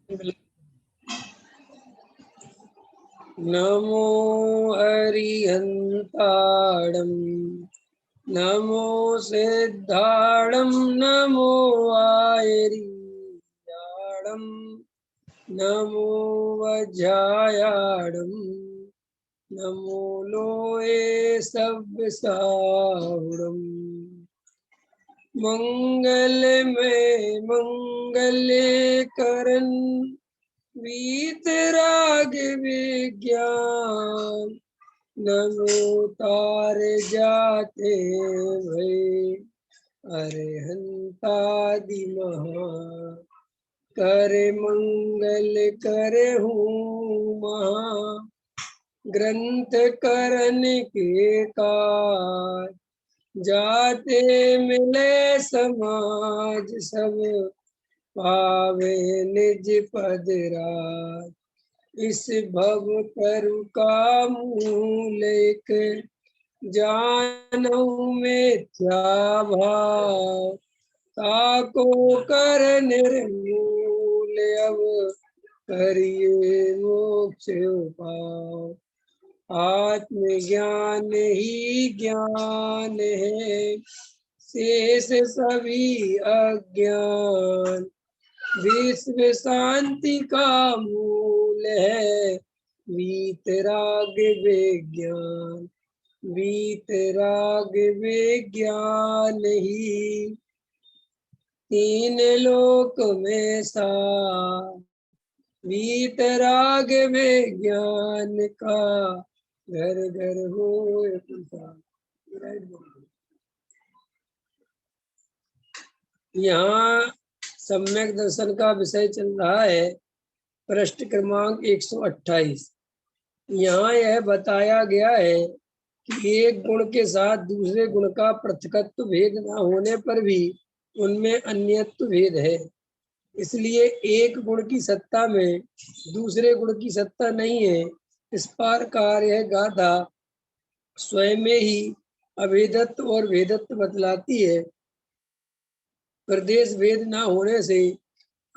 नमो अरिहंताणं नमो सिद्धाणं नमो आयरियाणं नमो वज्रायाणं नमो लोये सव्यसाहुरम् मंगल में मंगल्य करन वीतराग विज्ञान नमो तार जाते भय अरहंतादि महा कर मंगल करहूँ महा ग्रंथ करन के कार जाते मिले समाज सब पावे निज पद राज इस भव तरु का मूल एक जानऊ मिथ्या भाव ताको कर निर्मूल अब करिए मोक्ष उपाय आत्मज्ञान ही ज्ञान है शेष सभी अज्ञान विश्व शांति का मूल है वीतराग विज्ञान वीतराग विज्ञान ही तीन लोक में सा वीतराग विज्ञान का घर घर हो। यहाँ सम्यक दर्शन का विषय चल रहा है। पृष्ठ क्रमांक 128। यहाँ यह बताया गया है कि एक गुण के साथ दूसरे गुण का पृथकत्व भेद न होने पर भी उनमें अन्यत्व भेद है। इसलिए एक गुण की सत्ता में दूसरे गुण की सत्ता नहीं है। इस प्रकार यह गाथा स्वयं में ही अभेदत्व और भेदत्व बतलाती है। प्रदेश भेद ना होने से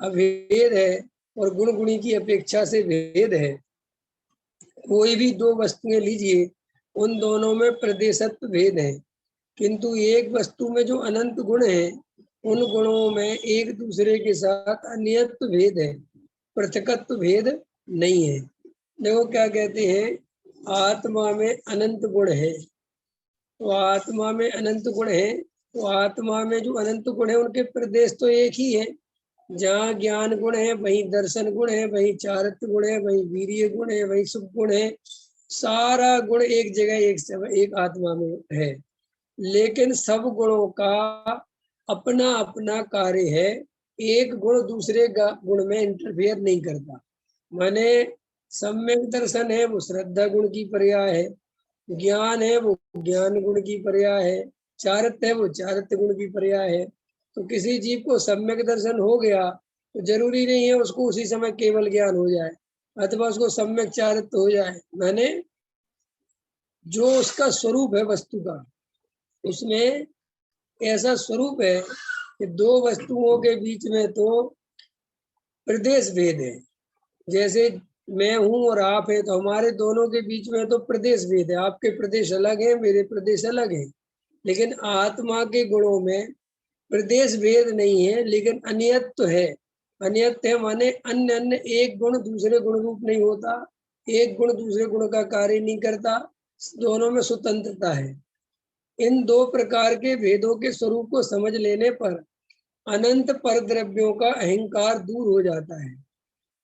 अभेद है और गुण गुणी की अपेक्षा से भेद है। कोई भी दो वस्तुएं लीजिए, उन दोनों में प्रदेशत्व भेद है, किंतु एक वस्तु में जो अनंत गुण है उन गुणों में एक दूसरे के साथ अन्यत्व भेद है, पृथकत्व भेद नहीं है। देखो क्या कहते हैं, आत्मा में अनंत गुण है। तो आत्मा में अनंत गुण है, तो आत्मा में जो अनंत गुण है उनके प्रदेश तो एक ही है। जहाँ ज्ञान गुण है वहीं दर्शन गुण है, वहीं चारित्र गुण है, वहीं वीर्य गुण है, वहीं सुख गुण है। सारा गुण एक जगह एक आत्मा में है। लेकिन सब गुणों का अपना अपना कार्य है। एक गुण दूसरे गुण में इंटरफेयर नहीं करता। माने सम्यक दर्शन है वो श्रद्धा गुण की पर्याय है, ज्ञान है वो ज्ञान गुण की पर्याय है, चारित्र है वो चारित्र गुण की पर्याय है। तो किसी जीव को सम्यक दर्शन हो गया तो जरूरी नहीं है उसको उसी समय केवल ज्ञान हो जाए अथवा उसको सम्यक चारित्र हो जाए। माने जो उसका स्वरूप है वस्तु का, उसमें ऐसा स्वरूप है कि दो वस्तुओं के बीच में तो प्रदेश भेद है। जैसे मैं हूं और आप है, तो हमारे दोनों के बीच में तो प्रदेश भेद है। आपके प्रदेश अलग है, मेरे प्रदेश अलग है। लेकिन आत्मा के गुणों में प्रदेश भेद नहीं है, लेकिन अन्यत्व है। अन्यत्व है माने अन्य अन्य एक गुण दूसरे गुण रूप नहीं होता, एक गुण दूसरे गुण का कार्य नहीं करता, दोनों में स्वतंत्रता है। इन दो प्रकार के भेदों के स्वरूप को समझ लेने पर अनंत पर द्रव्यों का अहंकार दूर हो जाता है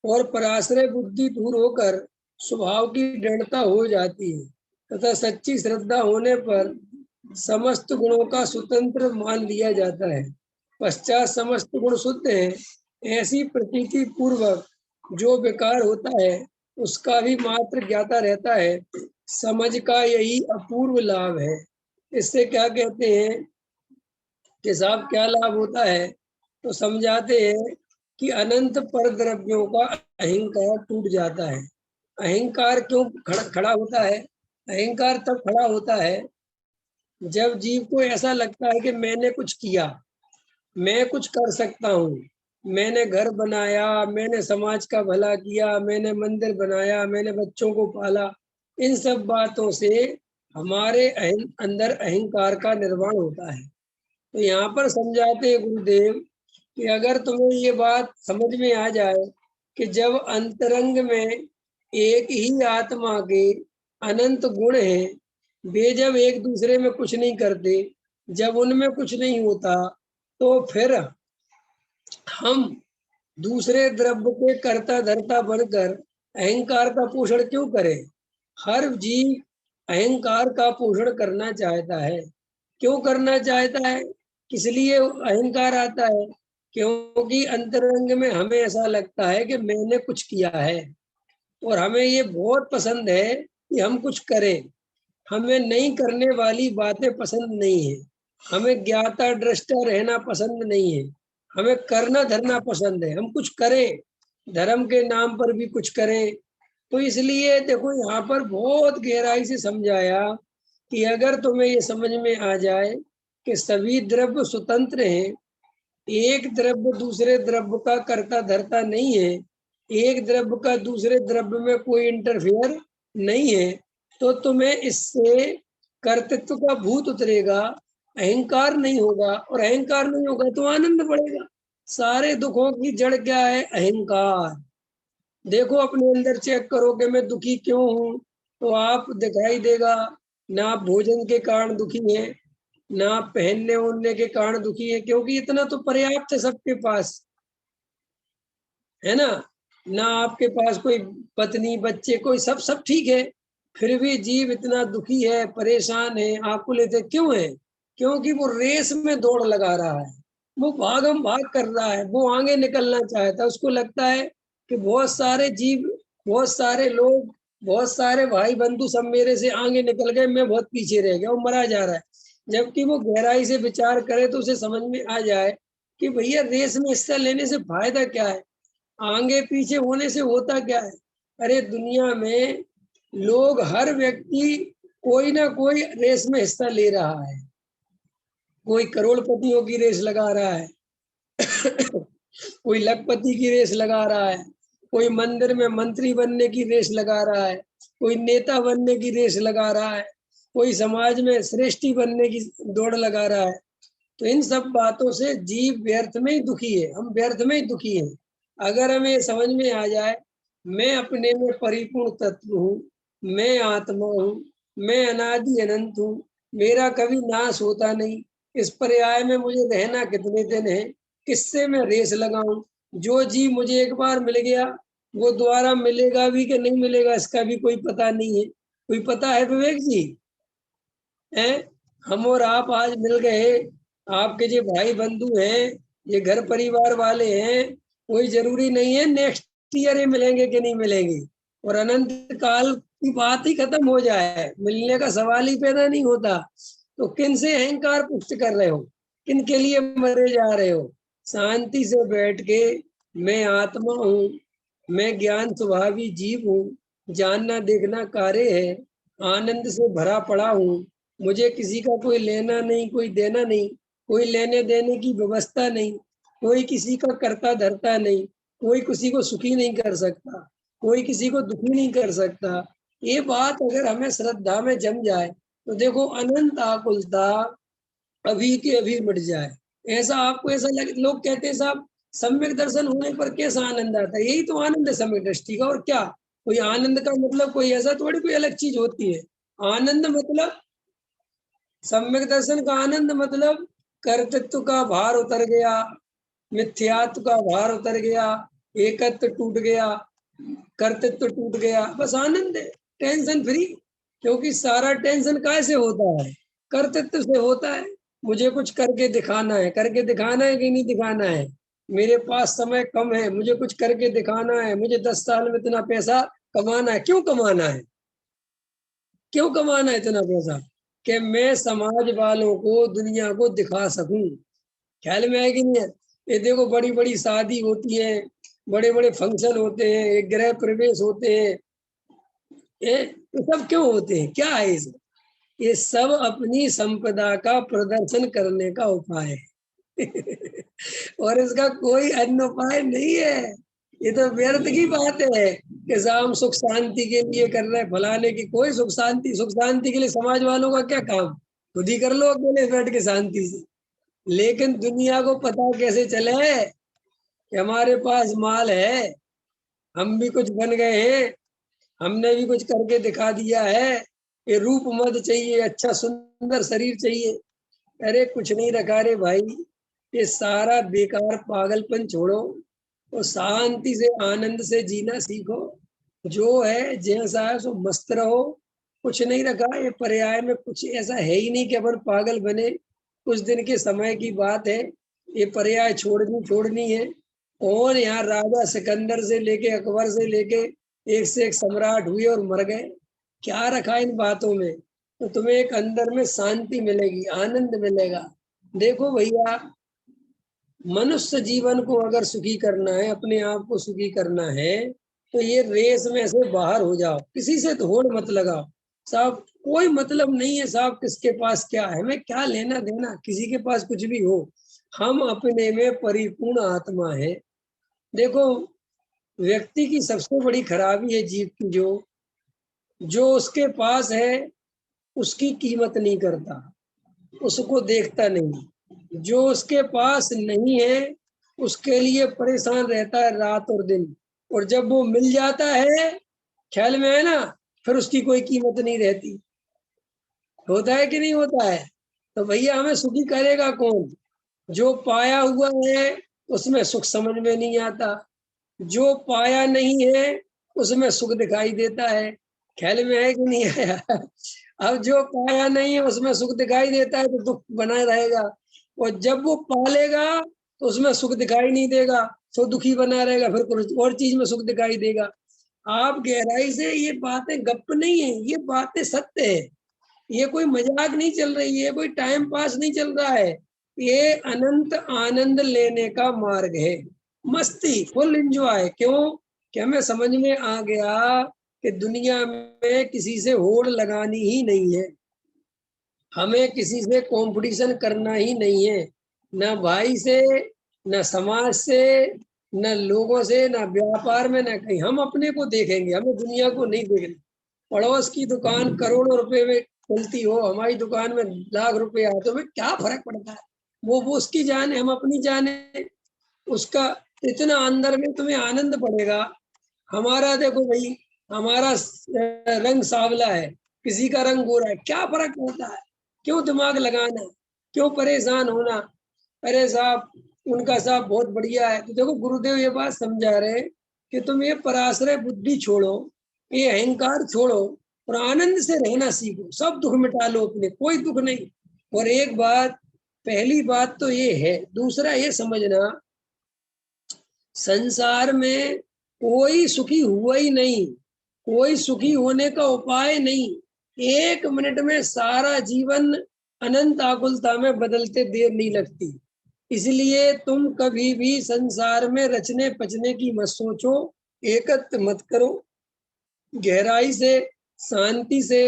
और पराश्रय बुद्धि दूर होकर स्वभाव की दृढ़ता हो जाती है तथा सच्ची श्रद्धा होने पर समस्त गुणों का स्वतंत्र मान लिया जाता है। पश्चात समस्त गुण शुद्ध हैं, ऐसी प्रतीति पूर्वक जो विकार होता है उसका भी मात्र ज्ञाता रहता है। समझ का यही अपूर्व लाभ है। इससे क्या कहते हैं कि साहब क्या लाभ होता है, तो समझाते हैं कि अनंत पर द्रव्यों का अहंकार टूट जाता है। अहंकार क्यों खड़ा होता है? अहंकार तब खड़ा होता है जब जीव को ऐसा लगता है कि मैंने कुछ किया, मैं कुछ कर सकता हूँ, मैंने घर बनाया, मैंने समाज का भला किया, मैंने मंदिर बनाया, मैंने बच्चों को पाला, इन सब बातों से हमारे अंदर अहंकार का निर्माण होता है। तो यहाँ पर समझाते हैं गुरुदेव कि अगर तुम्हें ये बात समझ में आ जाए कि जब अंतरंग में एक ही आत्मा के अनंत गुण हैं, वे जब एक दूसरे में कुछ नहीं करते, जब उनमें कुछ नहीं होता, तो फिर हम दूसरे द्रव्य के कर्ता धर्ता बनकर अहंकार का पोषण क्यों करें? हर जीव अहंकार का पोषण करना चाहता है। क्यों करना चाहता है? किस लिए अहंकार आता है? क्योंकि अंतरंग में हमें ऐसा लगता है कि मैंने कुछ किया है, और हमें ये बहुत पसंद है कि हम कुछ करें। हमें नहीं करने वाली बातें पसंद नहीं है। हमें ज्ञाता दृष्टा रहना पसंद नहीं है। हमें करना धरना पसंद है, हम कुछ करें, धर्म के नाम पर भी कुछ करें। तो इसलिए देखो यहाँ पर बहुत गहराई से समझाया कि अगर तुम्हें ये समझ में आ जाए कि सभी द्रव्य स्वतंत्र हैं, एक द्रव्य दूसरे द्रव्य का कर्ता धर्ता नहीं है, एक द्रव्य का दूसरे द्रव्य में कोई इंटरफेयर नहीं है, तो तुम्हें इससे कर्तृत्व का भूत उतरेगा, अहंकार नहीं होगा, और अहंकार नहीं होगा तो आनंद बढ़ेगा। सारे दुखों की जड़ क्या है? अहंकार। देखो अपने अंदर चेक करो कि मैं दुखी क्यों हूँ, तो आप दिखाई देगा ना आप भोजन के कारण दुखी है, ना आप पहनने ओढ़ने के कारण दुखी है, क्योंकि इतना तो पर्याप्त है सबके पास, है ना। ना आपके पास कोई पत्नी बच्चे कोई, सब ठीक है, फिर भी जीव इतना दुखी है, परेशान है, आकुलित है। क्यों है? क्योंकि वो रेस में दौड़ लगा रहा है, वो भागम भाग कर रहा है, वो आगे निकलना चाहता है। उसको लगता है कि बहुत सारे जीव, बहुत सारे लोग, बहुत सारे भाई बंधु सब मेरे से आगे निकल गए, मैं बहुत पीछे रह गया, वो मरा जा रहा है। जबकि वो गहराई से विचार करे तो उसे समझ में आ जाए कि भैया रेस में हिस्सा लेने से फायदा क्या है, आगे पीछे होने से होता क्या है। अरे दुनिया में लोग, हर व्यक्ति कोई ना कोई रेस में हिस्सा ले रहा है। कोई करोड़पतियों की रेस लगा रहा है कोई लखपति की रेस लगा रहा है, कोई मंदिर में मंत्री बनने की रेस लगा रहा है, कोई नेता बनने की रेस लगा रहा है, कोई समाज में श्रेष्ठी बनने की दौड़ लगा रहा है। तो इन सब बातों से जीव व्यर्थ में ही दुखी है, हम व्यर्थ में ही दुखी हैं। अगर हमें समझ में आ जाए मैं अपने में परिपूर्ण तत्व हूँ, मैं आत्मा हूँ, मैं अनादि अनंत हूँ, मेरा कभी नाश होता नहीं, इस पर्याय में मुझे रहना कितने दिन है, किससे मैं रेस लगाऊं। जो जीव मुझे एक बार मिल गया वो दोबारा मिलेगा भी कि नहीं मिलेगा इसका भी कोई पता नहीं है। कोई पता है विवेक जी? हैं, हम और आप आज मिल गए, आपके जो भाई बंधु हैं, ये घर परिवार वाले हैं, कोई जरूरी नहीं है नेक्स्ट ईयर ये मिलेंगे कि नहीं मिलेंगे, और अनंत काल की बात ही खत्म हो जाए, मिलने का सवाल ही पैदा नहीं होता। तो किन से अहंकार पुष्ट कर रहे हो? किन के लिए मरे जा रहे हो? शांति से बैठ के मैं आत्मा हूँ, मैं ज्ञान स्वभावी जीव हूँ, जानना देखना कार्य है, आनंद से भरा पड़ा हूँ, मुझे किसी का कोई लेना नहीं, कोई देना नहीं, कोई लेने देने की व्यवस्था नहीं, कोई किसी का करता धरता नहीं, कोई किसी को सुखी नहीं कर सकता, कोई किसी को दुखी नहीं कर सकता। ये बात अगर हमें श्रद्धा में जम जाए तो देखो अनंत आकुलता अभी के अभी मिट जाए। ऐसा आपको ऐसा लगे, लोग कहते हैं साहब सम्यक दर्शन होने पर कैसा आनंद आता है, यही तो आनंद है सम्यक दृष्टि का, और क्या। कोई आनंद का मतलब कोई ऐसा थोड़ी कोई अलग चीज होती है। आनंद मतलब, सम्यक दर्शन का आनंद मतलब कर्तृत्व का भार उतर गया, मिथ्यात्व का भार उतर गया, एकत्व टूट गया, कर्तृत्व टूट गया, बस आनंद है, टेंशन फ्री। क्योंकि सारा टेंशन कैसे होता है? कर्तृत्व से होता है। मुझे कुछ करके दिखाना है, करके दिखाना है कि नहीं दिखाना है, मेरे पास समय कम है, मुझे कुछ करके दिखाना है, मुझे 10 साल में इतना पैसा कमाना है। क्यों कमाना है? क्यों कमाना है इतना पैसा? कि मैं समाज वालों को, दुनिया को दिखा सकूं। ख्याल में है कि नहीं है? ये देखो बड़ी बड़ी शादी होती है, बड़े बड़े फंक्शन होते हैं, गृह प्रवेश होते हैं, ये सब क्यों होते हैं? क्या है ये सब अपनी संपदा का प्रदर्शन करने का उपाय है। और इसका कोई अन्य उपाय नहीं है। ये तो व्यर्थ की बात है कि हम सुख शांति के लिए कर रहे हैं, फलाने की कोई सुख शांति के लिए समाज वालों का क्या काम, खुद ही कर लो अकेले बैठ के शांति से। लेकिन दुनिया को पता कैसे चले कि हमारे पास माल है, हम भी कुछ बन गए हैं, हमने भी कुछ करके दिखा दिया है, ये रूप मद चाहिए, अच्छा सुंदर शरीर चाहिए। अरे कुछ नहीं रखा रे भाई, ये सारा बेकार पागलपन छोड़ो और शांति से आनंद से जीना सीखो। जो है जैसा है सो मस्त रहो, कुछ नहीं रखा। ये पर्याय में कुछ ऐसा है ही नहीं कि अपन पागल बने, कुछ दिन के समय की बात है, ये पर्याय छोड़नी है। और यहाँ राजा सिकंदर से लेके अकबर से लेके एक से एक सम्राट हुए और मर गए, क्या रखा इन बातों में। तो तुम्हें एक अंदर में शांति मिलेगी, आनंद मिलेगा। देखो भैया, मनुष्य जीवन को अगर सुखी करना है, अपने आप को सुखी करना है, तो ये रेस में से बाहर हो जाओ, किसी से होड़ मत लगाओ। साहब कोई मतलब नहीं है साहब किसके पास क्या है, हमें क्या लेना देना किसी के पास कुछ भी हो। हम अपने में परिपूर्ण आत्मा है। देखो, व्यक्ति की सबसे बड़ी खराबी है जीव की, जो उसके पास है उसकी कीमत नहीं करता, उसको देखता नहीं। जो उसके पास नहीं है उसके लिए परेशान रहता है रात और दिन, और जब वो मिल जाता है, ख्याल में है ना, फिर उसकी कोई कीमत नहीं रहती। होता है कि नहीं होता है? तो भैया हमें सुखी करेगा कौन? जो पाया हुआ है उसमें सुख समझ में नहीं आता, जो पाया नहीं है उसमें सुख दिखाई देता है। ख्याल में है कि नहीं आया? अब जो पाया नहीं है उसमें सुख दिखाई देता है तो दुख बना रहेगा, और जब वो पालेगा तो उसमें सुख दिखाई नहीं देगा, तो दुखी बना रहेगा, फिर कुछ और चीज में सुख दिखाई देगा। आप गहराई से, ये बातें गप नहीं है, ये बातें सत्य है। ये कोई मजाक नहीं चल रही है, कोई टाइम पास नहीं चल रहा है, ये अनंत आनंद लेने का मार्ग है। मस्ती, फुल एंजॉय। क्यों? कि हमें समझ में आ गया कि दुनिया में किसी से होड़ लगानी ही नहीं है, हमें किसी से कंपटीशन करना ही नहीं है, ना भाई से, ना समाज से, न लोगों से, ना व्यापार में, ना कहीं। हम अपने को देखेंगे, हमें दुनिया को नहीं देखना। पड़ोस की दुकान करोड़ों रुपए में खुलती हो, हमारी दुकान में लाख रुपए आए तो हमें क्या फर्क पड़ता है? वो उसकी जाने, हम अपनी जाने। उसका इतना अंदर में तुम्हें आनंद पड़ेगा। हमारा देखो भाई, हमारा रंग सांवला है, किसी का रंग गोरा है, क्या फर्क पड़ता है? क्यों दिमाग लगाना, क्यों परेशान होना? अरे साहब, उनका साहब बहुत बढ़िया है। तो देखो, गुरुदेव ये बात समझा रहे कि तुम ये पराश्रय बुद्धि छोड़ो, ये अहंकार छोड़ो और आनंद से रहना सीखो। सब दुख मिटा लो अपने, कोई दुख नहीं। और एक बात, पहली बात तो ये है, दूसरा ये समझना, संसार में कोई सुखी हुआ ही नहीं, कोई सुखी होने का उपाय नहीं। 1 मिनट में सारा जीवन अनंत आकुलता में बदलते देर नहीं लगती। इसलिए तुम कभी भी संसार में रचने पचने की मत सोचो, एकत्र मत करो, गहराई से, शांति से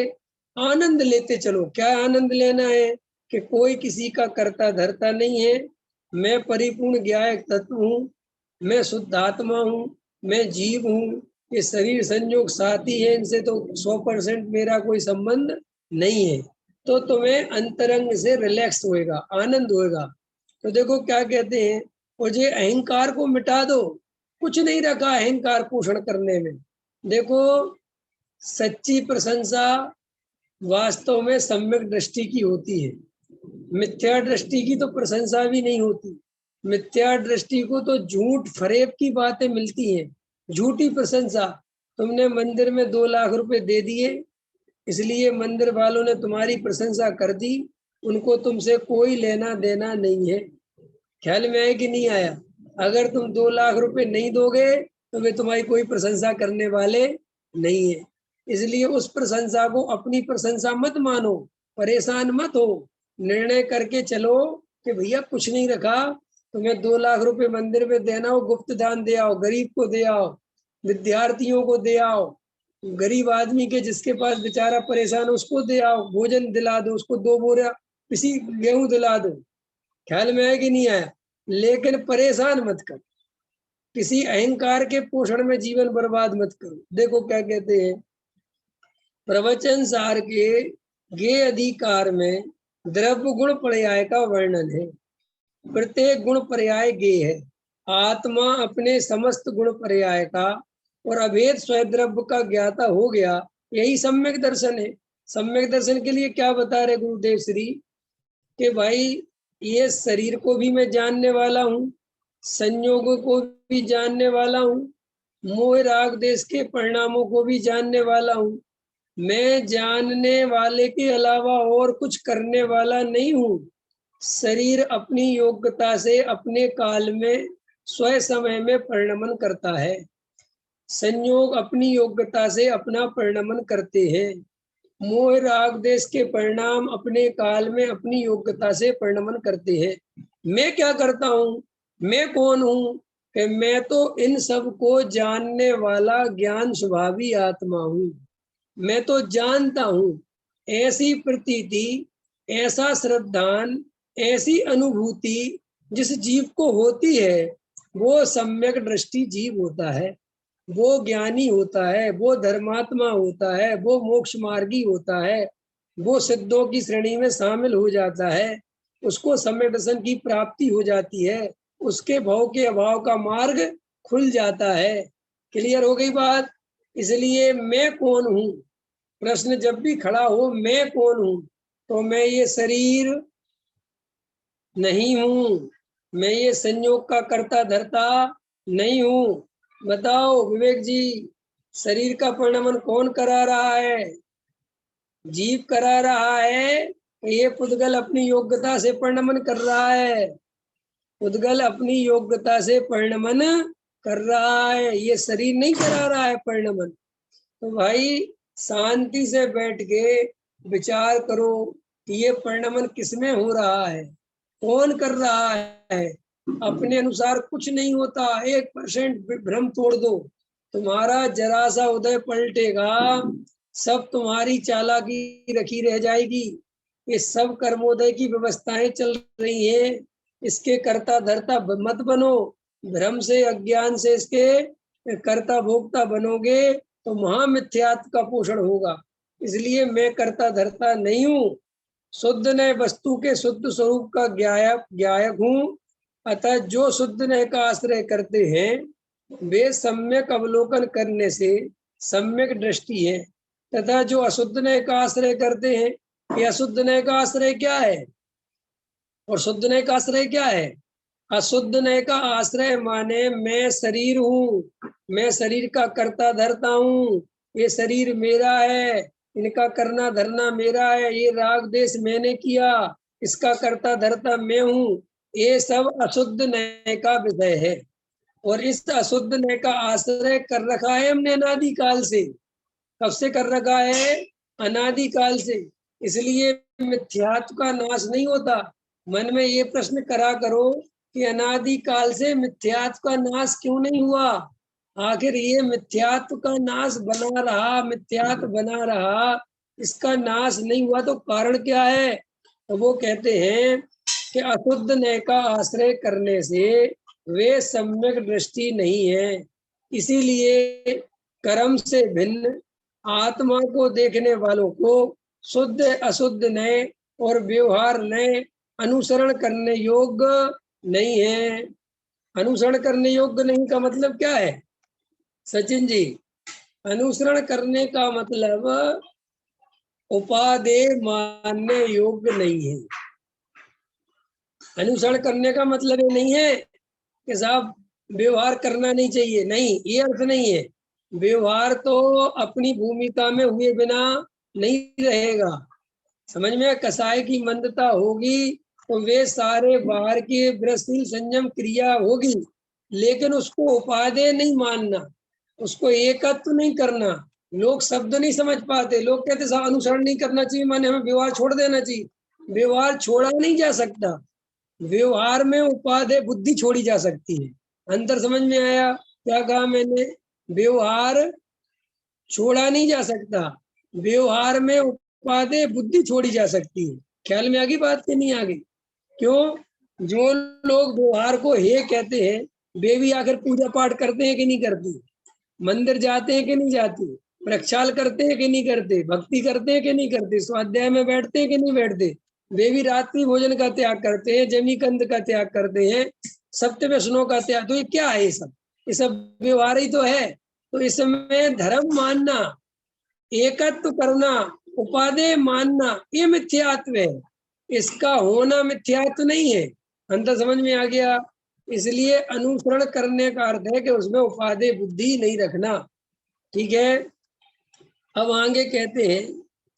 आनंद लेते चलो। क्या आनंद लेना है? कि कोई किसी का करता धरता नहीं है, मैं परिपूर्ण ज्ञायक तत्व हूँ, मैं शुद्ध आत्मा हूँ, मैं जीव हूँ, ये शरीर संयोग साथी है, इनसे तो 100% मेरा कोई संबंध नहीं है। तो तुम्हें अंतरंग से रिलैक्स होएगा, आनंद होएगा। तो देखो क्या कहते हैं, और ये अहंकार को मिटा दो, कुछ नहीं रखा अहंकार पोषण करने में। देखो, सच्ची प्रशंसा वास्तव में सम्यक दृष्टि की होती है, मिथ्या दृष्टि की तो प्रशंसा भी नहीं होती। मिथ्या दृष्टि को तो झूठ फरेब की बातें मिलती हैं, झूठी प्रशंसा। तुमने मंदिर में 2 लाख रुपए दे दिए, इसलिए मंदिर वालों ने तुम्हारी प्रशंसा कर दी, उनको तुमसे कोई लेना देना नहीं है। ख्याल में आया कि नहीं आया? अगर तुम 2 लाख रुपए नहीं दोगे तो वे तुम्हारी कोई प्रशंसा करने वाले नहीं है। इसलिए उस प्रशंसा को अपनी प्रशंसा मत मानो, परेशान मत हो, निर्णय करके चलो कि भैया कुछ नहीं रखा, तुम्हें 2 लाख रुपए मंदिर में देना हो, गुप्त दान दे आओ, गरीब को दे आओ, विद्यार्थियों को दे आओ, गरीब आदमी के जिसके पास बेचारा परेशान उसको दे आओ, भोजन दिला दो उसको, 2 बोरा किसी गेहूं दिला दो। ख्याल में आया कि नहीं आया? लेकिन परेशान मत कर, किसी अहंकार के पोषण में जीवन बर्बाद मत करो। देखो क्या कहते हैं, प्रवचन सार के गे अधिकार में द्रव्य गुण पर्याय का वर्णन है। प्रत्येक गुण पर्याय गे है। आत्मा अपने समस्त गुण पर्याय का और अभेद स्वद्रव्य का ज्ञाता हो गया, यही सम्यक दर्शन है। सम्यक दर्शन के लिए क्या बता रहे गुरुदेव श्री कि भाई ये शरीर को भी मैं जानने वाला हूँ, संयोगों को भी जानने वाला हूँ, मोह राग देश के परिणामों को भी जानने वाला हूँ। मैं जानने वाले के अलावा और कुछ करने वाला नहीं हूँ। शरीर अपनी योग्यता से अपने काल में स्वयं समय में परिणमन करता है। संयोग अपनी योग्यता से अपना परिणमन करते हैं। मोह राग देश के परिणाम अपने काल में अपनी योग्यता से परिणमन करते हैं। मैं क्या करता हूँ? मैं कौन हूँ? कि मैं तो इन सब को जानने वाला ज्ञान स्वभावी आत्मा हूँ। मैं तो जानता हूँ। ऐसी प्रतीति, ऐसा श्रद्धान, ऐसी अनुभूति जिस जीव को होती है वो सम्यक दृष्टि जीव होता है, वो ज्ञानी होता है, वो धर्मात्मा होता है, वो मोक्ष मार्गी होता है, वो सिद्धों की श्रेणी में शामिल हो जाता है, उसको सम्यक दर्शन की प्राप्ति हो जाती है, उसके भव के अभाव का मार्ग खुल जाता है। क्लियर हो गई बात? इसलिए मैं कौन हूँ, प्रश्न जब भी खड़ा हो मैं कौन हूँ, तो मैं ये शरीर नहीं हूँ, मैं ये संयोग का कर्ता धर्ता नहीं हूँ। बताओ विवेक जी, शरीर का परिणमन कौन करा रहा है? जीव करा रहा है। ये पुद्गल अपनी योग्यता से परिणमन कर रहा है। पुद्गल अपनी योग्यता से परिणमन कर रहा है, ये शरीर नहीं करा रहा है परिणमन। तो भाई शांति से बैठ के विचार करो कि ये परिणमन किसमें हो रहा है, कौन कर रहा है। अपने अनुसार कुछ नहीं होता। 1% भ्रम तोड़ दो, तुम्हारा जरा सा उदय पलटेगा, सब तुम्हारी चालाकी रखी रह जाएगी। ये सब कर्मोदय की व्यवस्थाएं चल रही हैं, इसके कर्ता धर्ता मत बनो। भ्रम से अज्ञान से इसके कर्ता भोक्ता बनोगे तो महामिथ्यात्व का पोषण होगा। इसलिए मैं कर्ता धर्ता नहीं हूँ, शुद्ध नए वस्तु के शुद्ध स्वरूप का ज्ञायक हूँ। अतः जो शुद्ध नए का आश्रय करते हैं वे सम्यक अवलोकन करने से सम्यक दृष्टि है, तथा जो अशुद्ध नए का आश्रय करते हैं, ये अशुद्ध नए का आश्रय क्या है और शुद्ध नए का आश्रय क्या है? अशुद्ध नए का आश्रय माने मैं शरीर हूँ, मैं शरीर का कर्ता धरता हूँ, ये शरीर मेरा है, इनका करना धरना मेरा है, ये राग देश मैंने किया, इसका कर्ता धरता मैं हूँ। ये सब अशुद्ध नए का विषय है और इस अशुद्ध नए का आश्रय कर रखा है हमने अनादिकाल से। कब से कर रखा है? अनादिकाल से। इसलिए मिथ्यात्व का नाश नहीं होता। मन में ये प्रश्न करा करो कि अनादिकाल से मिथ्यात्व का नाश क्यों नहीं हुआ? आखिर ये मिथ्यात्व का नाश बना रहा, मिथ्यात्व बना रहा, इसका नाश नहीं हुआ तो कारण क्या है? तो वो कहते हैं कि अशुद्ध नए का आश्रय करने से वे सम्यक दृष्टि नहीं है। इसीलिए कर्म से भिन्न आत्मा को देखने वालों को शुद्ध अशुद्ध नए और व्यवहार नए अनुसरण करने योग्य नहीं है। अनुसरण करने योग्य नहीं का मतलब क्या है सचिन जी? अनुसरण करने का मतलब उपादेय मानने योग्य नहीं है। अनुसरण करने का मतलब ये नहीं है कि साहब व्यवहार करना नहीं चाहिए, नहीं, ये अर्थ नहीं है। व्यवहार तो अपनी भूमिका में हुए बिना नहीं रहेगा। समझ में? कसाई की मंदता होगी तो वे सारे बाहर की वृत्तिशील संयम क्रिया होगी, लेकिन उसको उपादेय नहीं मानना, उसको एकत्व नहीं करना। लोग शब्द नहीं समझ पाते। लोग कहते साहब अनुसरण नहीं करना चाहिए माने हमें व्यवहार छोड़ देना चाहिए। व्यवहार छोड़ा नहीं जा सकता। व्यवहार में उपादेय बुद्धि छोड़ी जा सकती है। अंतर समझ में आया क्या कहा मैंने? व्यवहार छोड़ा नहीं जा सकता, व्यवहार में उपादेय बुद्धि छोड़ी जा सकती है। ख्याल में आ गई बात कि नहीं आ गई? क्यों? जो लोग व्यवहार को हे कहते हैं वे भी आखिर पूजा पाठ करते हैं कि नहीं करते, मंदिर जाते हैं कि नहीं जाते, प्रक्षाल करते हैं कि नहीं करते, भक्ति करते हैं कि नहीं करते, स्वाध्याय में बैठते हैं कि नहीं बैठते, वे भी रात्रि भोजन का त्याग करते हैं, जमी कंद का त्याग करते हैं, सत्य व्यसनों का त्याग। तो ये क्या है? ये सब व्यवहार ही तो है। तो इसमें धर्म मानना, एकत्व करना, उपादेय मानना, ये मिथ्यात्व है। इसका होना मिथ्यात्व नहीं है। अंतर समझ में आ गया? इसलिए अनुसरण करने का अर्थ है कि उसमें उपादेय बुद्धि नहीं रखना। ठीक है। अब आगे कहते हैं,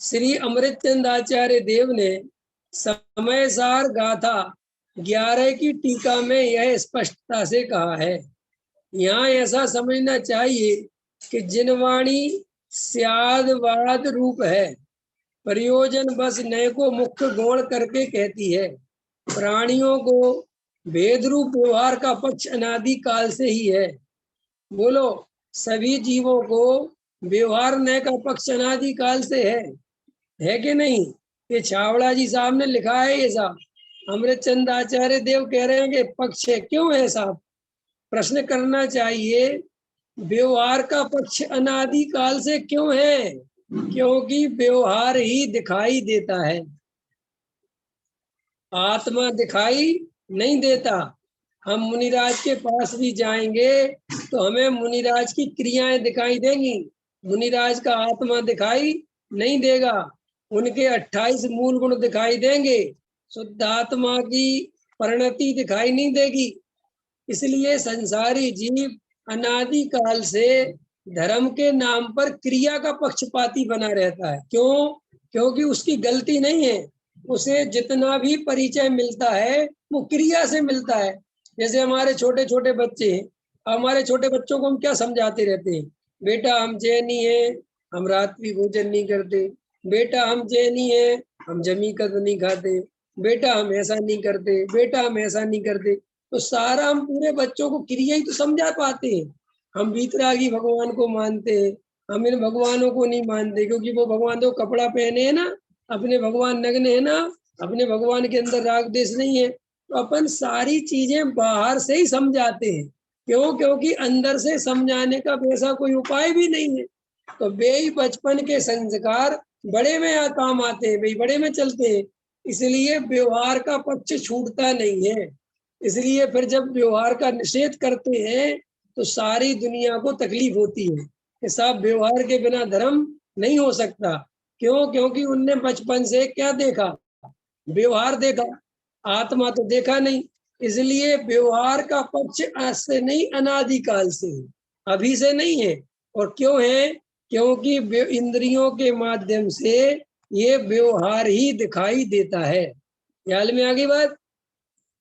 श्री अमृतचंद आचार्य देव ने समय सार गाथा 11 की टीका में यह स्पष्टता से कहा है। यहाँ ऐसा समझना चाहिए कि जिनवाणी स्यादवाद रूप है, प्रयोजन बस नय को मुख्य गौण करके कहती है। प्राणियों को भेद रूप व्यवहार का पक्ष अनादि काल से ही है। बोलो, सभी जीवों को व्यवहार नय का पक्ष अनादि काल से है कि नहीं? ये छावड़ा जी साहब ने लिखा है ये साहब। अमृतचंद आचार्य देव कह रहे हैं कि पक्ष है। क्यों है साहब? प्रश्न करना चाहिए, व्यवहार का पक्ष अनादि काल से क्यों है? क्योंकि व्यवहार ही दिखाई देता है, आत्मा दिखाई नहीं देता। हम मुनिराज के पास भी जाएंगे तो हमें मुनिराज की क्रियाएं दिखाई देंगी, मुनिराज का आत्मा दिखाई नहीं देगा। उनके 28 मूल गुण दिखाई देंगे, शुद्ध आत्मा की परिणति दिखाई नहीं देगी। इसलिए संसारी जीव अनादि काल से धर्म के नाम पर क्रिया का पक्षपाती बना रहता है। क्यों? क्योंकि उसकी गलती नहीं है। उसे जितना भी परिचय मिलता है वो क्रिया से मिलता है। जैसे हमारे छोटे छोटे बच्चे हैं, हमारे छोटे बच्चों को हम क्या समझाते रहते हैं? बेटा हम जैनी है, हम रात्रि भोजन नहीं करते। बेटा हम जैनी है, हम जमी कद नहीं खाते। बेटा हम ऐसा नहीं करते, बेटा हम ऐसा नहीं करते। तो सारा हम पूरे बच्चों को क्रिया ही तो समझा पाते हैं। हम वीतरागी भगवान को मानते हैं, हम इन भगवानों को नहीं मानते, क्योंकि वो भगवान तो कपड़ा पहने है ना, अपने भगवान नग्न है ना, अपने भगवान के अंदर राग देश नहीं है। तो अपन सारी चीजें बाहर से ही समझाते हैं। क्यों? क्योंकि अंदर से समझाने का वैसा कोई उपाय भी नहीं है। तो वे ही बचपन के संस्कार बड़े में काम आते हैं, भाई बड़े में चलते हैं। इसलिए व्यवहार का पक्ष छूटता नहीं है। इसलिए फिर जब व्यवहार का निषेध करते हैं तो सारी दुनिया को तकलीफ होती है कि साहब व्यवहार के बिना धर्म नहीं हो सकता। क्यों? क्योंकि उनने बचपन से क्या देखा? व्यवहार देखा, आत्मा तो देखा नहीं। इसलिए व्यवहार का पक्ष आज से नहीं, अनादिकाल से है, अभी से नहीं है। और क्यों है? क्योंकि इंद्रियों के माध्यम से ये व्यवहार ही दिखाई देता है। ख्याल में आ गई बात?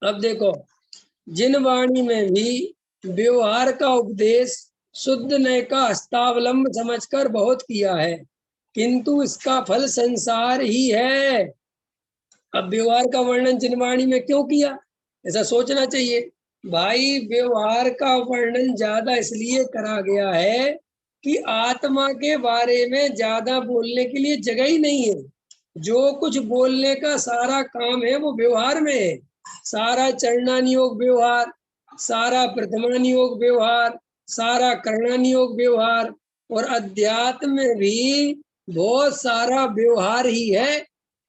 अब देखो, जिन वाणी में भी व्यवहार का उपदेश शुद्ध नय का हस्तावलंब समझकर बहुत किया है, किंतु इसका फल संसार ही है। अब व्यवहार का वर्णन जिनवाणी में क्यों किया? ऐसा सोचना चाहिए। भाई व्यवहार का वर्णन ज्यादा इसलिए करा गया है कि आत्मा के बारे में ज्यादा बोलने के लिए जगह ही नहीं है। जो कुछ बोलने का सारा काम है वो व्यवहार में है। सारा चरणानियोग व्यवहार, सारा प्रथमानियोग व्यवहार, सारा करणानियोग व्यवहार, और अध्यात्म में भी बहुत सारा व्यवहार ही है।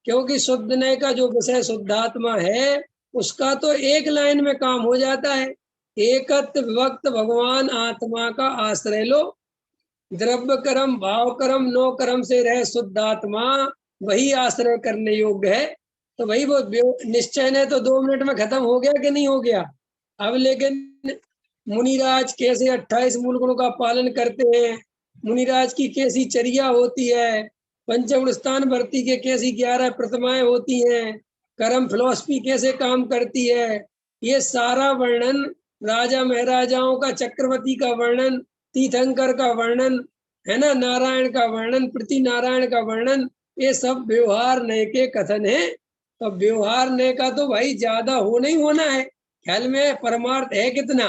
क्योंकि शुद्ध नय का जो विषय शुद्धात्मा है उसका तो एक लाइन में काम हो जाता है, एकत्व विभक्त भगवान आत्मा का आश्रय लो, द्रव्य कर्म भाव कर्म नो कर्म से रहे शुद्धात्मा, वही आश्रय करने योग्य है। तो वही वो निश्चय ने तो 2 मिनट में खत्म हो गया कि नहीं हो गया? अब लेकिन मुनिराज कैसे 28 मूल गुणों का पालन करते हैं, मुनिराज की कैसी चर्या होती है, पंचगुण स्थान भर्ती के कैसी 11 प्रतिमाएं होती हैं, कर्म फिलोसफी कैसे काम करती है, ये सारा वर्णन, राजा महाराजाओं का, चक्रवर्ती का वर्णन, तीर्थंकर का वर्णन है ना, नारायण का वर्णन, प्रति नारायण का वर्णन, ये सब व्यवहार नय के कथन है। तो व्यवहार नय का तो भाई ज्यादा होना ही होना है। ख्याल में परमार्थ है कितना?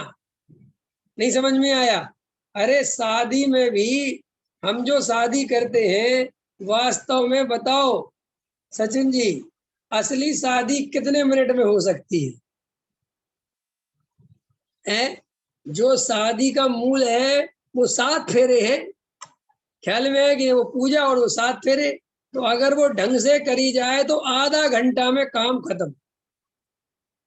नहीं समझ में आया? अरे शादी में भी हम जो शादी करते हैं, वास्तव में बताओ सचिन जी, असली शादी कितने मिनट में हो सकती है? है। जो शादी का मूल है वो 7 फेरे हैं, ख्याल में है कि वो पूजा और वो 7 फेरे। तो अगर वो ढंग से करी जाए तो आधा घंटा में काम खत्म,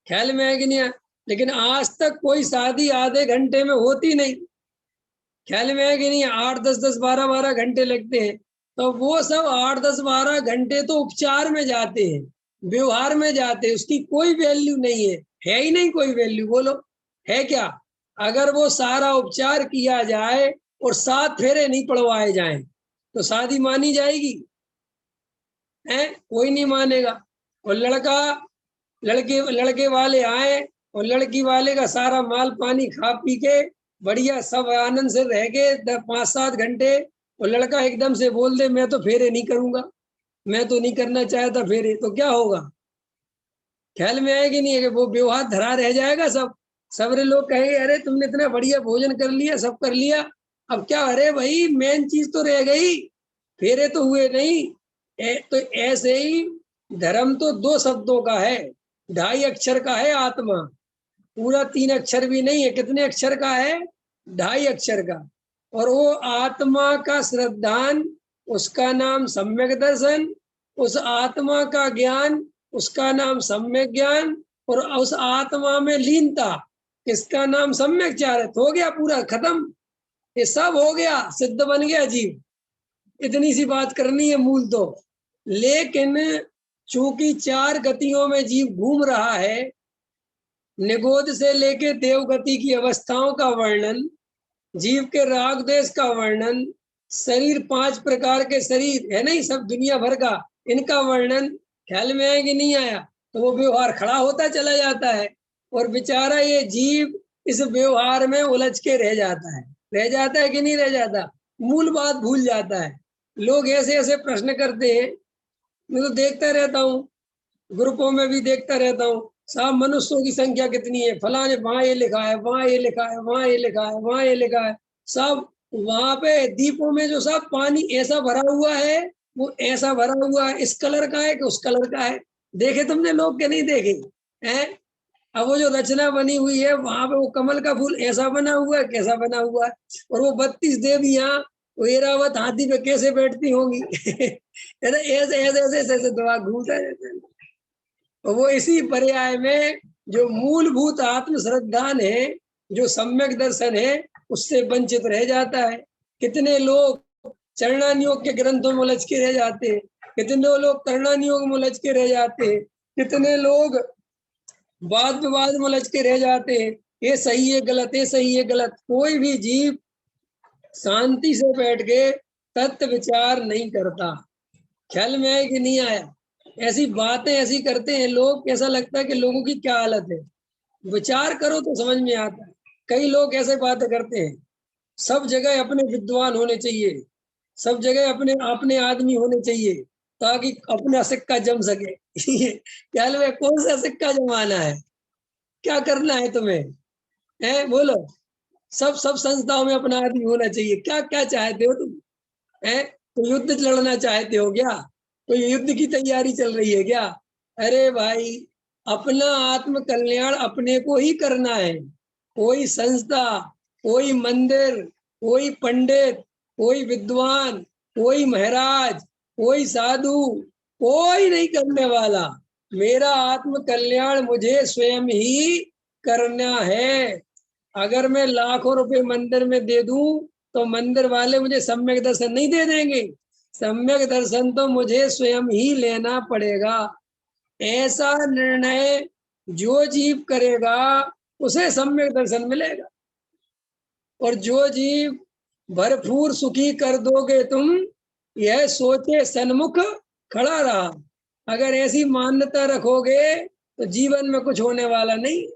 ख्याल में है कि नहीं है? लेकिन आज तक कोई शादी आधे घंटे में होती नहीं, ख्याल में है कि नहीं? 8-10 12 घंटे लगते हैं। तो वो सब 8-10 12 घंटे तो उपचार में जाते हैं, व्यवहार में जाते हैं, उसकी कोई वैल्यू नहीं है ही नहीं कोई वैल्यू। बोलो है क्या? अगर वो सारा उपचार किया जाए और 7 फेरे नहीं पड़वाए जाएं तो शादी मानी जाएगी? है, कोई नहीं मानेगा। और लड़के वाले आए और लड़की वाले का सारा माल पानी खा पी के बढ़िया सब आनंद से रह के 5-7 घंटे, और लड़का एकदम से बोल दे मैं तो फेरे नहीं करूंगा, मैं तो नहीं करना चाहता फेरे, तो क्या होगा? ख्याल में आएगी नहीं है कि वो व्यवहार धरा रह जाएगा सब। सबरे लोग कहेंगे अरे तुमने इतना बढ़िया भोजन कर लिया, सब कर लिया, अब क्या? अरे भाई मेन चीज तो रह गई, फेरे तो हुए नहीं। तो ऐसे ही धर्म तो 2 शब्दों का है, 2.5 अक्षर का है आत्मा, पूरा 3 अक्षर भी नहीं है। कितने अक्षर का है? 2.5 अक्षर का। और वो आत्मा का श्रद्धान, उसका नाम सम्यक दर्शन, उस आत्मा का ज्ञान, उसका नाम सम्यक ज्ञान, और उस आत्मा में लीनता, इसका नाम सम्यक चारित। हो गया, पूरा खत्म, ये सब हो गया, सिद्ध बन गया जीव। इतनी सी बात करनी है मूल तो। लेकिन चूंकि 4 गतियों में जीव घूम रहा है, निगोद से लेके देवगति की अवस्थाओं का वर्णन, जीव के राग देश का वर्णन, शरीर 5 प्रकार के शरीर है नहीं सब दुनिया भर का, इनका वर्णन ख्याल में आया कि नहीं आया? तो वो व्यवहार खड़ा होता चला जाता है और बेचारा ये जीव इस व्यवहार में उलझ के रह जाता है कि नहीं रह जाता? मूल बात भूल जाता है। लोग ऐसे ऐसे प्रश्न करते हैं, मैं तो देखता रहता हूँ, ग्रुपों में भी देखता रहता हूँ, साहब मनुष्यों की संख्या कितनी है, फलाने वहां ये लिखा है, वहां ये लिखा है, वहां ये लिखा है, वहां ये लिखा है, सब वहां पे दीपों में जो सब पानी ऐसा भरा हुआ है, वो ऐसा भरा हुआ है, इस कलर का है कि उस कलर का है। देखे तुमने लोग के नहीं देखे हैं? अब वो जो रचना बनी हुई है वहां पे वो कमल का फूल ऐसा बना हुआ है, कैसा बना हुआ है, और वो 32 देवियां वो एरावत हाथी पे कैसे बैठती होंगी ऐसे ऐसे ऐसे ऐसे ऐसे दवा घूमता रहता है। तो वो इसी पर्याय में जो मूलभूत आत्म श्रद्धान है, जो सम्यक दर्शन है, उससे वंचित रह जाता है। कितने लोग चरणानियोग के ग्रंथों में उलझ के रह जाते हैं, कितने लोग करणानियोग में उलझ के रह जाते हैं, कितने लोग वाद विवाद में उलझ के रह जाते हैं, ये सही है गलत, ये सही है गलत। कोई भी जीव शांति से बैठ के तत्व विचार नहीं करता। ख्याल में आया कि नहीं आया? ऐसी बातें ऐसी करते हैं लोग, ऐसा लगता है कि लोगों की क्या हालत है। विचार करो तो समझ में आता है। कई लोग ऐसे बातें करते हैं, सब जगह अपने विद्वान होने चाहिए, सब जगह अपने अपने आदमी होने चाहिए ताकि अपना सिक्का जम सके ख्याल में कौन सा सिक्का जमाना है? क्या करना है तुम्हें? है बोलो। सब सब संस्थाओं में अपना आदमी होना चाहिए, क्या क्या चाहते हो तुम? है तो युद्ध लड़ना चाहते हो क्या? कोई युद्ध की तैयारी चल रही है क्या? अरे भाई, अपना आत्म कल्याण अपने को ही करना है। कोई संस्था, कोई मंदिर, कोई पंडित, कोई विद्वान, कोई महाराज, कोई साधु, कोई नहीं करने वाला। मेरा आत्म कल्याण मुझे स्वयं ही करना है। अगर मैं लाखों रुपए मंदिर में दे दूं तो मंदिर वाले मुझे सम्यक दर्शन नहीं दे देंगे। सम्यक दर्शन तो मुझे स्वयं ही लेना पड़ेगा। ऐसा निर्णय जो जीव करेगा उसे सम्यक दर्शन मिलेगा। और जो जीव भरपूर सुखी कर दोगे तुम, यह सोचे सन्मुख खड़ा रहा। अगर ऐसी मान्यता रखोगे तो जीवन में कुछ होने वाला नहीं।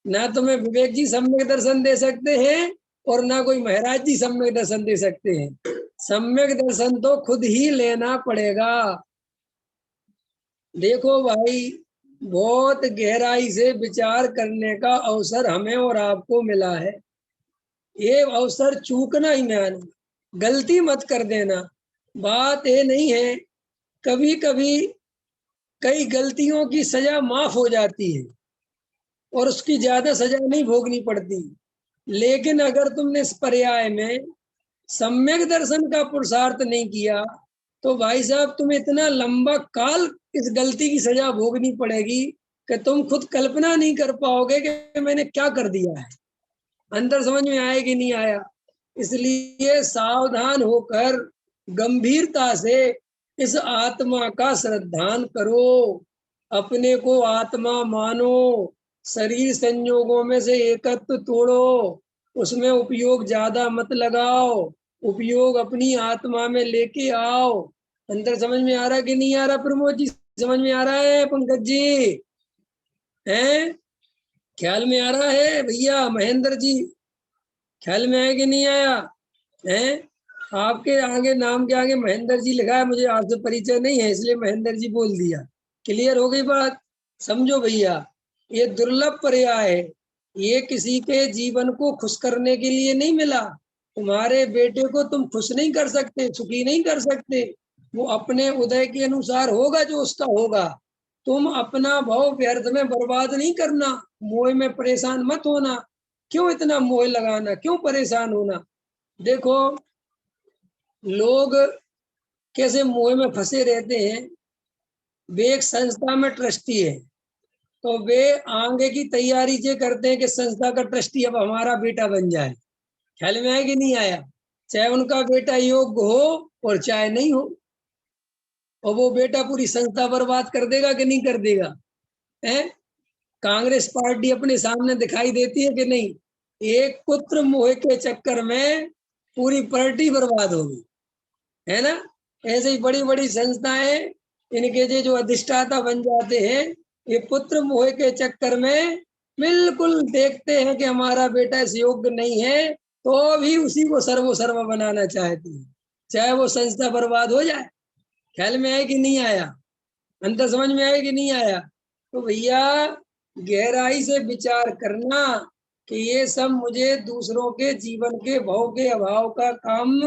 ना तुम्हें विवेक जी सम्यक दर्शन दे सकते हैं और ना कोई महाराज जी सम्यक दर्शन दे सकते हैं। सम्यक दर्शन तो खुद ही लेना पड़ेगा। देखो भाई, बहुत गहराई से विचार करने का अवसर हमें और आपको मिला है। ये अवसर चूकना ही ना, गलती मत कर देना। बात ये नहीं है, कभी कभी कई गलतियों की सजा माफ हो जाती है और उसकी ज्यादा सजा नहीं भोगनी पड़ती। लेकिन अगर तुमने इस पर्याय में सम्यक दर्शन का पुरुषार्थ नहीं किया तो भाई साहब तुम्हें इतना लंबा काल इस गलती की सजा भोगनी पड़ेगी कि तुम खुद कल्पना नहीं कर पाओगे कि मैंने क्या कर दिया है। अंतर समझ में आया कि नहीं आया? इसलिए सावधान होकर गंभीरता से इस आत्मा का श्रद्धान करो, अपने को आत्मा मानो, शरीर संयोगों में से एकत्व तोड़ो, उसमें उपयोग ज्यादा मत लगाओ, उपयोग अपनी आत्मा में लेके आओ। अंतर समझ में आ रहा कि नहीं आ रहा? प्रमोद जी समझ में आ रहा है? पंकज जी हैं? ख्याल में आ रहा है भैया? महेंद्र जी ख्याल में आया कि नहीं आया? हैं? आपके आगे नाम के आगे महेंद्र जी लिखा है, मुझे आपसे परिचय नहीं है इसलिए महेंद्र जी बोल दिया। क्लियर हो गई बात? समझो भैया, ये दुर्लभ पर्याय है, ये किसी के जीवन को खुश करने के लिए नहीं मिला। तुम्हारे बेटे को तुम खुश नहीं कर सकते, सुखी नहीं कर सकते, वो अपने उदय के अनुसार होगा जो उसका होगा। तुम अपना भाव व्यर्थ में बर्बाद नहीं करना, मोह में परेशान मत होना। क्यों इतना मोह लगाना, क्यों परेशान होना? देखो लोग कैसे मोह में फंसे रहते हैं। वे एक संस्था में ट्रस्टी है तो वे आगे की तैयारी ये करते हैं कि संस्था का ट्रस्टी अब हमारा बेटा बन जाए। ख्याल में आया कि नहीं आया? चाहे उनका बेटा योग्य हो और चाहे नहीं हो, और वो बेटा पूरी संस्था बर्बाद कर देगा कि नहीं कर देगा? है? कांग्रेस पार्टी अपने सामने दिखाई देती है कि नहीं? एक पुत्र मोह के चक्कर में पूरी पार्टी बर्बाद होगी, है ना? ऐसे ही बड़ी बड़ी संस्थाएं, इनके जो अधिष्ठाता बन जाते हैं, ये पुत्र मोह के चक्कर में बिल्कुल देखते हैं कि हमारा बेटा इस योग्य नहीं है तो भी उसी को सर्वोसर्वा बनाना चाहते हैं, चाहे वो संस्था बर्बाद हो जाए। ख्याल में आया कि नहीं आया? अंतर समझ में आया कि नहीं आया? तो भैया गहराई से विचार करना कि ये सब मुझे दूसरों के जीवन के भाव के अभाव का काम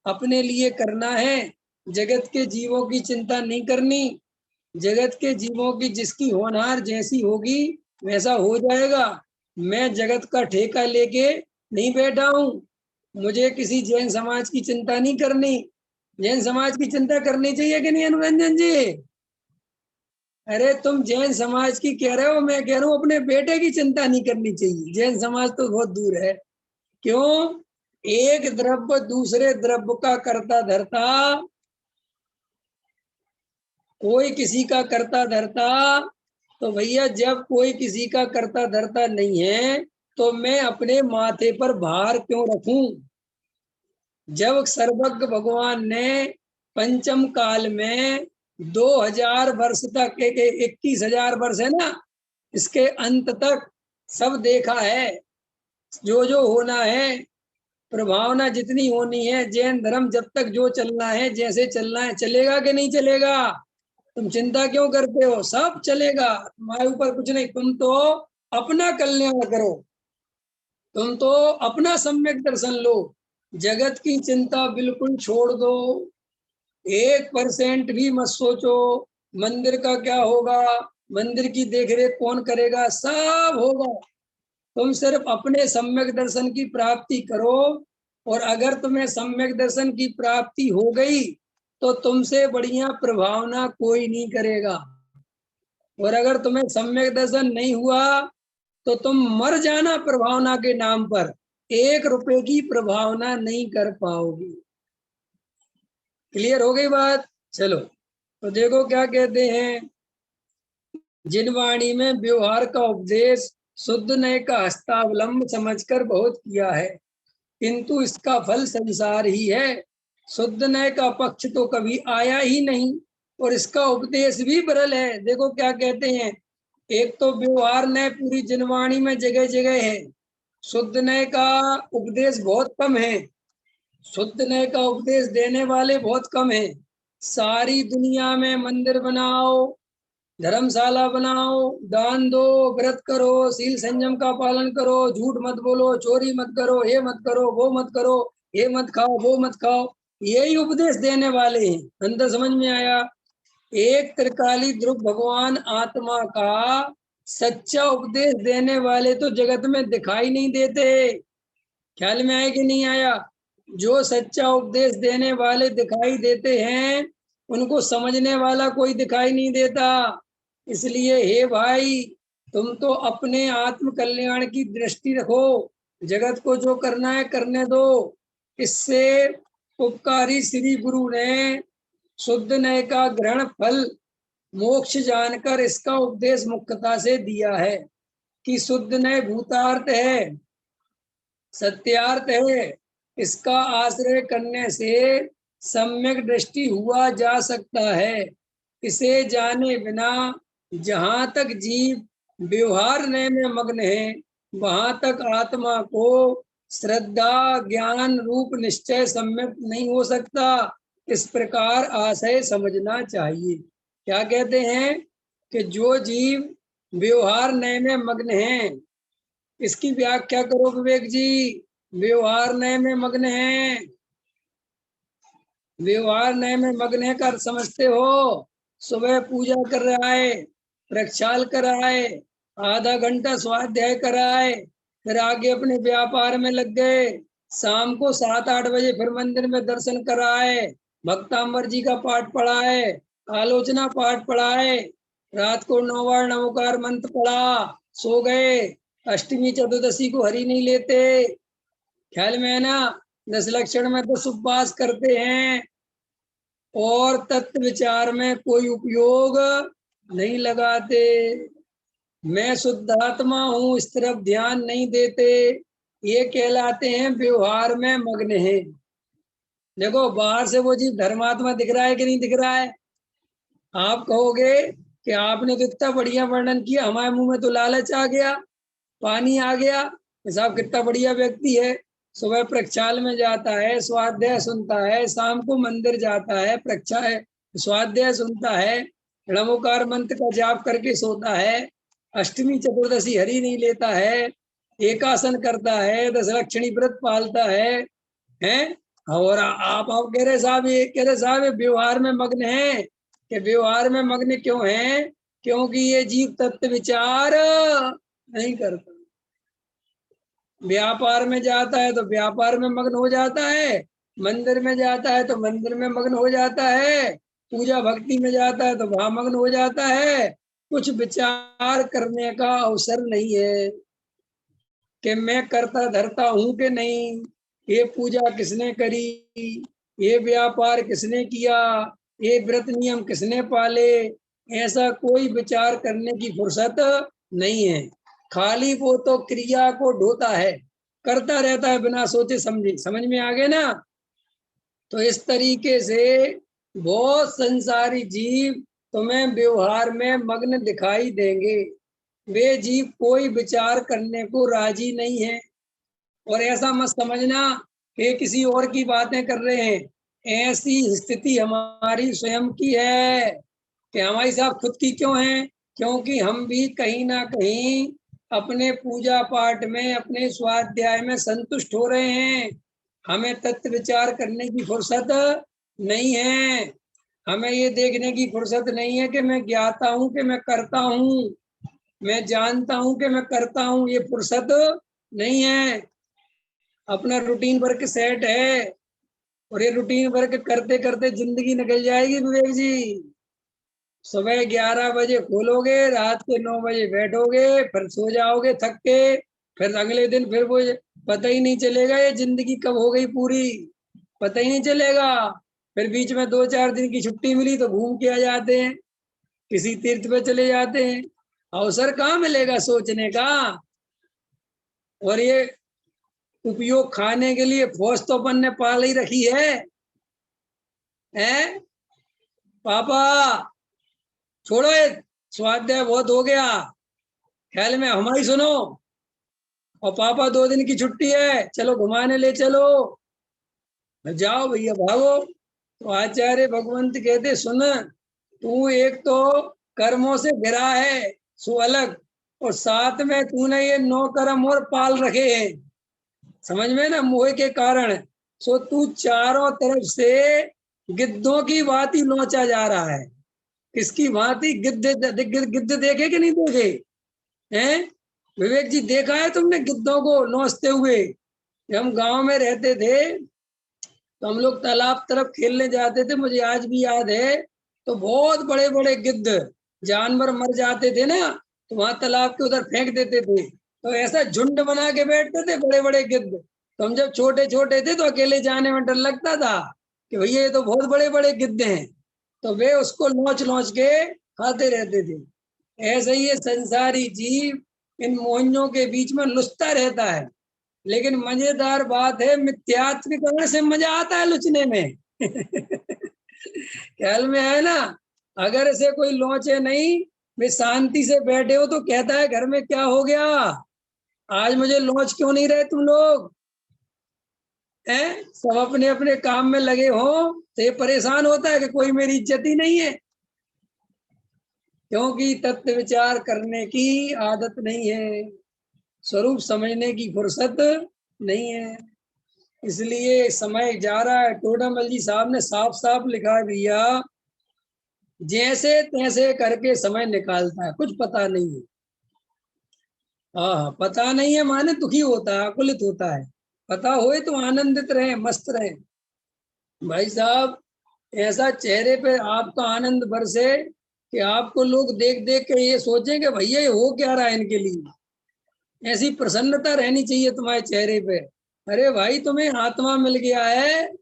अपने लिए करना है, जगत के जीवों की चिंता नहीं करनी। जगत के जीवों की जिसकी होनहार जैसी होगी वैसा हो जाएगा। मैं जगत का ठेका लेके नहीं बैठा हूँ, मुझे किसी जैन समाज की चिंता नहीं करनी। जैन समाज की चिंता करनी चाहिए कि नहीं अनुरंजन जी? अरे तुम जैन समाज की कह रहे हो, मैं कह रहा हूँ अपने बेटे की चिंता नहीं करनी चाहिए। जैन समाज तो बहुत दूर है। क्यों? एक द्रव्य दूसरे द्रव्य का करता धरता, कोई किसी का करता धरता, तो भैया जब कोई किसी का करता धरता नहीं है तो मैं अपने माथे पर भार क्यों रखूं? जब सर्वज्ञ भगवान ने पंचम काल में 2000 वर्ष तक, 21,000 वर्ष है ना, इसके अंत तक सब देखा है, जो होना है, प्रभावना जितनी होनी है, जैन धर्म जब तक जो चलना है, जैसे चलना है, चलेगा कि नहीं चलेगा? तुम चिंता क्यों करते हो? सब चलेगा, तुम्हारे ऊपर कुछ नहीं। तुम तो अपना कल्याण करो, तुम तो अपना सम्यक दर्शन लो, जगत की चिंता बिल्कुल छोड़ दो। 1% भी मत सोचो मंदिर का क्या होगा, मंदिर की देखरेख कौन करेगा, सब होगा। तुम सिर्फ अपने सम्यक दर्शन की प्राप्ति करो, और अगर तुम्हें सम्यक दर्शन की प्राप्ति हो गई तो तुमसे बढ़िया प्रभावना कोई नहीं करेगा। और अगर तुम्हें सम्यक दर्शन नहीं हुआ तो तुम मर जाना प्रभावना के नाम पर, 1 रुपए की प्रभावना नहीं कर पाओगे। क्लियर हो गई बात? चलो तो देखो क्या कहते हैं, जिन वाणी में व्यवहार का उपदेश शुद्ध नय का हस्तावलंब समझकर बहुत किया है, किंतु इसका फल संसार ही है। शुद्ध नय का पक्ष तो कभी आया ही नहीं और इसका उपदेश भी विरल है। देखो क्या कहते हैं, एक तो व्यवहार नय पूरी जिनवाणी में जगह जगह है, शुद्ध नय का उपदेश बहुत कम है, शुद्ध नय का उपदेश देने वाले बहुत कम है। सारी दुनिया में मंदिर बनाओ, धर्मशाला बनाओ, दान दो, व्रत करो, शील संयम का पालन करो, झूठ मत बोलो, चोरी मत करो, ये मत करो, वो मत करो, ये मत खाओ, वो मत खाओ, यही उपदेश देने वाले हैं। अंदर समझ में आया? एक त्रिकाली ध्रुव भगवान आत्मा का सच्चा उपदेश देने वाले तो जगत में दिखाई नहीं देते। ख्याल में आया कि नहीं आया? जो सच्चा उपदेश देने वाले दिखाई देते हैं उनको समझने वाला कोई दिखाई नहीं देता। इसलिए हे भाई, तुम तो अपने आत्म कल्याण की दृष्टि रखो, जगत को जो करना है करने दो। इससे उपकारी श्री गुरु ने शुद्ध नय का ग्रहण फल मोक्ष जानकर इसका उपदेश मुख्यता से दिया है कि शुद्ध नय भूतार्थ है, सत्यार्थ है। इसका आश्रय करने से सम्यक दृष्टि हुआ जा सकता है। इसे जाने बिना जहां तक जीव व्यवहार नय में मग्न है, वहां तक आत्मा को श्रद्धा ज्ञान रूप निश्चय सम्यक नहीं हो सकता। इस प्रकार आशय समझना चाहिए। क्या कहते हैं कि जो जीव व्यवहार नय में मग्न है, इसकी व्याख्या करो विवेक जी। व्यवहार नय में मग्न है, व्यवहार नय में मग्न है कर समझते हो? सुबह पूजा कर रहा है, प्रक्षाल कर रहा है, आधा घंटा स्वाध्याय कर रहा है, फिर आगे अपने व्यापार में लग गए, शाम को 7-8 बजे फिर मंदिर में दर्शन कर रहा है, भक्तांबर जी का पाठ पढ़ा है, आलोचना पाठ पढ़ा है, रात को 9 बार नमोकार मंत्र पढ़ा, सो गए, अष्टमी चतुर्दशी को हरि नहीं लेते। ख्याल में है ना? 10 लक्षण में तो उपवास करते हैं और तत्व विचार में कोई उपयोग नहीं लगाते। मैं शुद्धात्मा हूँ इस तरफ ध्यान नहीं देते। ये कहलाते हैं व्यवहार में मग्न है। देखो बाहर से वो जीव धर्मात्मा दिख रहा है कि नहीं दिख रहा है? आप कहोगे कि आपने तो इतना बढ़िया वर्णन किया, हमारे मुंह में तो लालच आ गया, पानी आ गया। साहब कितना बढ़िया व्यक्ति है, सुबह प्रक्षाल में जाता है, स्वाध्याय सुनता है, शाम को मंदिर जाता है, प्रक्षाल स्वाध्याय सुनता है, नमोकार मंत्र का जाप करके सोता है, अष्टमी चतुर्दशी हरि नहीं लेता है, एकासन करता है, 10 लक्षणी व्रत पालता है, हैं? और आप कह रहे साहब, ये कह रहे साहब ये व्यवहार में मग्न है। कि व्यवहार में मग्न क्यों है? क्योंकि ये जीव तत्व विचार नहीं करता। व्यापार में जाता है तो व्यापार में मग्न हो जाता है, मंदिर में जाता है तो मंदिर में मग्न हो जाता है, पूजा भक्ति में जाता है तो वहां मग्न हो जाता है। कुछ विचार करने का अवसर नहीं है कि मैं करता धरता हूं कि नहीं, ये पूजा किसने करी, ये व्यापार किसने किया, ये व्रत नियम किसने पाले। ऐसा कोई विचार करने की फुर्सत नहीं है। खाली वो तो क्रिया को ढोता है, करता रहता है बिना सोचे समझे। समझ में आ गए ना? तो इस तरीके से बहुत संसारी जीव तुम्हें व्यवहार में मग्न दिखाई देंगे। वे जीव कोई विचार करने को राजी नहीं है। और ऐसा मत समझना कि किसी और की बातें कर रहे हैं। ऐसी स्थिति हमारी स्वयं की है कि हमारी साहब खुद की क्यों है? क्योंकि हम भी कहीं ना कहीं अपने पूजा पाठ में, अपने स्वाध्याय में संतुष्ट हो रहे हैं। हमें तत्व विचार करने की फुर्सत नहीं है। हमें ये देखने की फुर्सत नहीं है कि मैं ज्ञाता हूं कि मैं करता हूं, मैं जानता हूं कि मैं करता हूं। ये फुर्सत नहीं है। अपना रूटीन वर्क सेट है और ये रूटीन वर्क करते करते जिंदगी निकल जाएगी विवेक जी। सुबह 11 बजे खोलोगे, रात के 9 बजे बैठोगे, फिर सो जाओगे थक के, फिर अगले दिन फिर वो पता ही नहीं चलेगा ये जिंदगी कब हो गई पूरी, पता ही नहीं चलेगा। फिर बीच में 2-4 दिन की छुट्टी मिली तो घूम के आ जाते हैं, किसी तीर्थ पे चले जाते हैं। अवसर कहाँ मिलेगा सोचने का? और ये उपयोग खाने के लिए फौज तो अपन ने पाल ही रखी है, हैं? पापा छोड़ो, ये स्वाध्याय बहुत हो गया, ख्याल में हमारी सुनो। और पापा 2 दिन की छुट्टी है, चलो घुमाने ले चलो। जाओ भैया भागो। तो आचार्य भगवंत कहते सुन, तू एक तो कर्मों से घिरा है सो अलग, और साथ में तूने ये 9 कर्म और पाल रखे हैं, समझ में ना, मोह के कारण। सो तू चारों तरफ से गिद्धों की भांति नोचा जा रहा है। किसकी भांति? गिद्ध गिद्ध देखे कि नहीं देखे? हैं? विवेक जी, देखा है तुमने गिद्धों को नोचते हुए? जब हम गांव में रहते थे तो हम लोग तालाब तरफ खेलने जाते थे, मुझे आज भी याद है। तो बहुत बड़े बड़े गिद्ध जानवर मर जाते थे ना, तो वहां तालाब के उधर फेंक देते थे। तो ऐसा झुंड बना के बैठते थे बड़े बड़े गिद्ध। तो हम जब छोटे छोटे थे तो अकेले जाने में डर लगता था कि भैया ये तो बहुत बड़े बड़े गिद्ध हैं। तो वे उसको नोच नोच के खाते रहते थे। ऐसे ही ये संसारी जीव इन मोहनियों के बीच में लुचता रहता है। लेकिन मजेदार बात है, मिथ्यात्वीकरण से मजा आता है लुचने में। ख्याल में है ना? अगर ऐसे कोई लोचे नहीं, वे शांति से बैठे हो तो कहता है घर में क्या हो गया, आज मुझे लोच क्यों नहीं रहे तुम लोग? हैं? सब अपने अपने काम में लगे हो तो ये परेशान होता है कि कोई मेरी इज्जत ही नहीं है, क्योंकि तत्व विचार करने की आदत नहीं है, स्वरूप समझने की फुर्सत नहीं है। इसलिए समय जा रहा है। टोडामल जी साहब ने साफ साफ लिखा है भैया, जैसे तैसे करके समय निकालता है, कुछ पता नहीं है। हाँ, पता नहीं है माने दुखी होता है, आकुलित होता है। पता होए तो आनंदित रहे, मस्त रहे। भाई साहब, ऐसा चेहरे पे आपका आनंद बरसे कि आपको लोग देख देख के ये सोचें कि भैया ये हो क्या रहा है इनके लिए। ऐसी प्रसन्नता रहनी चाहिए तुम्हारे चेहरे पे। अरे भाई, तुम्हें आत्मा मिल गया है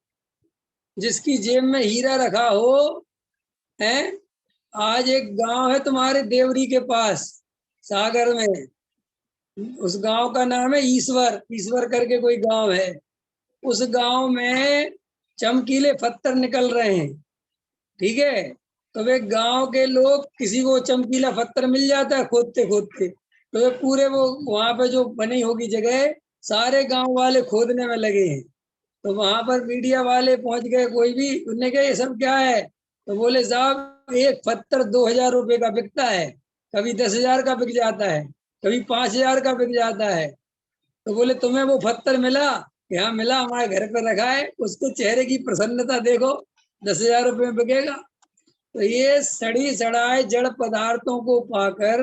जिसकी जेब में हीरा रखा हो। है? आज एक गांव है तुम्हारे देवरी के पास, सागर में। उस गांव का नाम है ईश्वर, ईश्वर करके कोई गांव है। उस गांव में चमकीले पत्थर निकल रहे हैं। ठीक है? तो वे गांव के लोग, किसी को चमकीला पत्थर मिल जाता है खोदते खोदते, तो वे पूरे वो वहां पे जो बनी होगी जगह, सारे गांव वाले खोदने में लगे हैं। तो वहां पर मीडिया वाले पहुंच गए, कोई भी, उन्होंने कहा ये सब क्या है? तो बोले साहब, एक पत्थर 2,000 रुपए का बिकता है, कभी 10,000 का बिक जाता है, कभी 5,000 का बिक जाता है। तो बोले तुम्हें वो पत्थर मिला? यहाँ मिला, हमारे घर पे रखा है। उसको चेहरे की प्रसन्नता देखो, 10,000 रुपये में बिकेगा। तो ये सड़ी सड़ाए जड़ पदार्थों को पाकर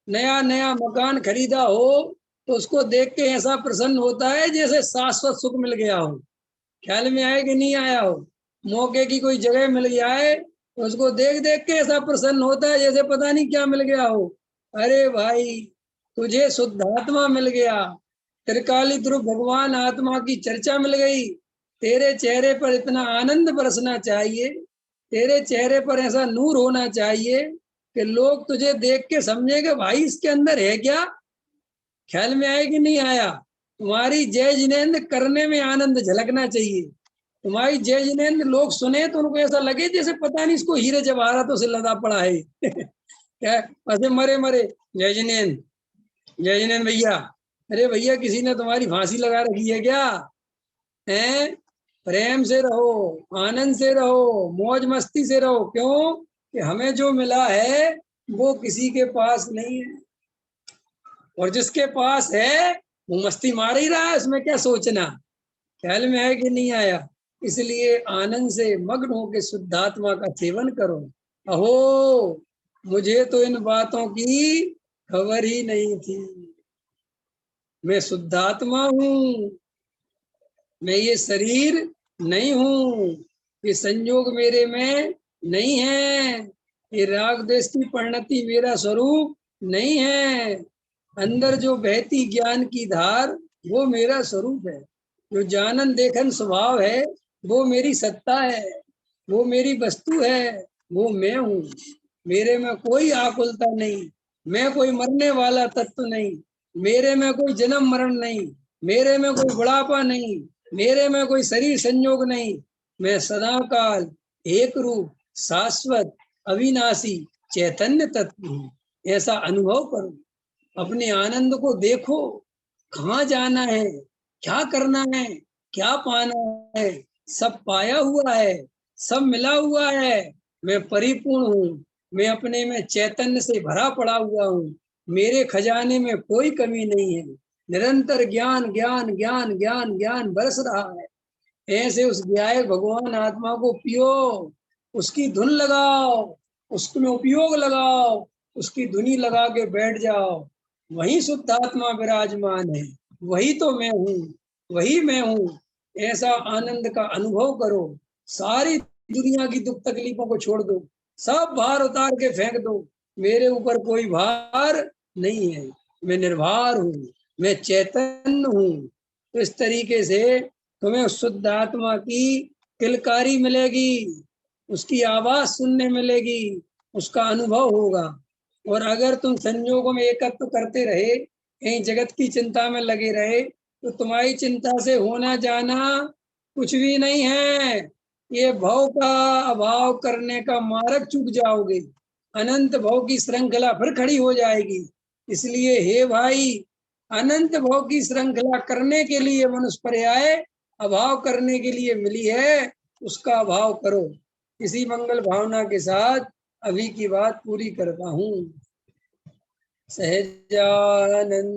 नया नया मकान खरीदा हो तो उसको देख के ऐसा प्रसन्न होता है जैसे शाश्वत सुख मिल गया हो। ख्याल में आए कि नहीं आया हो? मौके की कोई जगह मिल जाए तो उसको देख देख के ऐसा प्रसन्न होता है जैसे पता नहीं क्या मिल गया हो। अरे भाई, तुझे शुद्धात्मा मिल गया, त्रिकाली ध्रुव भगवान आत्मा की चर्चा मिल गई। तेरे चेहरे पर इतना आनंद बरसना चाहिए, तेरे चेहरे पर ऐसा नूर होना चाहिए कि लोग तुझे देख के समझेंगे भाई इसके अंदर है क्या। ख्याल में आया कि नहीं आया? तुम्हारी जय जिनेन्द्र करने में आनंद झलकना चाहिए। तुम्हारी जय जिनेन्द्र लोग सुने तो उनको ऐसा लगे जैसे पता नहीं इसको हीरे जवाहरातों से लदा पड़ा है। क्या? ऐसे मरे मरे जय जिनेन्द्र, जय जिनेन्द्र भैया। अरे भैया, किसी ने तुम्हारी फांसी लगा रखी है क्या? हैं? प्रेम से रहो, आनंद से रहो, मौज मस्ती से रहो। क्यों? कि हमें जो मिला है वो किसी के पास नहीं है, और जिसके पास है वो मस्ती मार ही रहा है, उसमें क्या सोचना। ख्याल में है कि नहीं आया? इसलिए आनंद से मग्न होकर शुद्धात्मा का सेवन करो। अहो, मुझे तो इन बातों की खबर ही नहीं थी। मैं शुद्धात्मा हूँ, मैं ये शरीर नहीं हूँ, ये संयोग मेरे में नहीं है, ये राग द्वेष की परिणति मेरा स्वरूप नहीं है। अंदर जो बहती ज्ञान की धार वो मेरा स्वरूप है। जो जानन देखन स्वभाव है वो मेरी सत्ता है, वो मेरी वस्तु है, वो मैं हूँ। मेरे में कोई आकुलता नहीं, मैं कोई मरने वाला तत्व नहीं, मेरे में कोई जन्म मरण नहीं, मेरे में कोई बुढ़ापा नहीं, मेरे में कोई शरीर संयोग नहीं। मैं सदा काल एक रूप, शाश्वत, अविनाशी चैतन्य तत्व हूँ। ऐसा अनुभव करो, अपने आनंद को देखो। कहाँ जाना है, क्या करना है, क्या पाना है? सब पाया हुआ है, सब मिला हुआ है। मैं परिपूर्ण हूँ, मैं अपने में चैतन्य से भरा पड़ा हुआ हूँ। मेरे खजाने में कोई कमी नहीं है। निरंतर ज्ञान ज्ञान ज्ञान ज्ञान ज्ञान बरस रहा है। ऐसे उस ज्ञायक भगवान आत्मा को पियो, उसकी धुन लगाओ, उसमें उपयोग लगाओ, उसकी धुनी लगा के बैठ जाओ। वही शुद्ध आत्मा विराजमान है, वही तो मैं हूँ, वही मैं हूँ। ऐसा आनंद का अनुभव करो। सारी दुनिया की दुख तकलीफों को छोड़ दो, सब भार उतार के फेंक दो। मेरे ऊपर कोई भार नहीं है, मैं निर्भर हूँ, मैं चैतन्य हूँ। तो इस तरीके से तुम्हें उस शुद्ध आत्मा की किलकारी मिलेगी, उसकी आवाज सुनने मिलेगी, उसका अनुभव होगा। और अगर तुम संजोगों में एकत्व करते रहे, कहीं जगत की चिंता में लगे रहे, तो तुम्हारी चिंता से होना जाना कुछ भी नहीं है। ये भव का अभाव करने का मार्ग चूक जाओगे, अनंत भव की श्रृंखला फिर खड़ी हो जाएगी। इसलिए हे भाई, अनंत भव की श्रृंखला करने के लिए मनुष्य पर्याय अभाव करने के लिए मिली है, उसका अभाव करो। इसी मंगल भावना के साथ अभी की बात पूरी करता हूँ। सहजानंद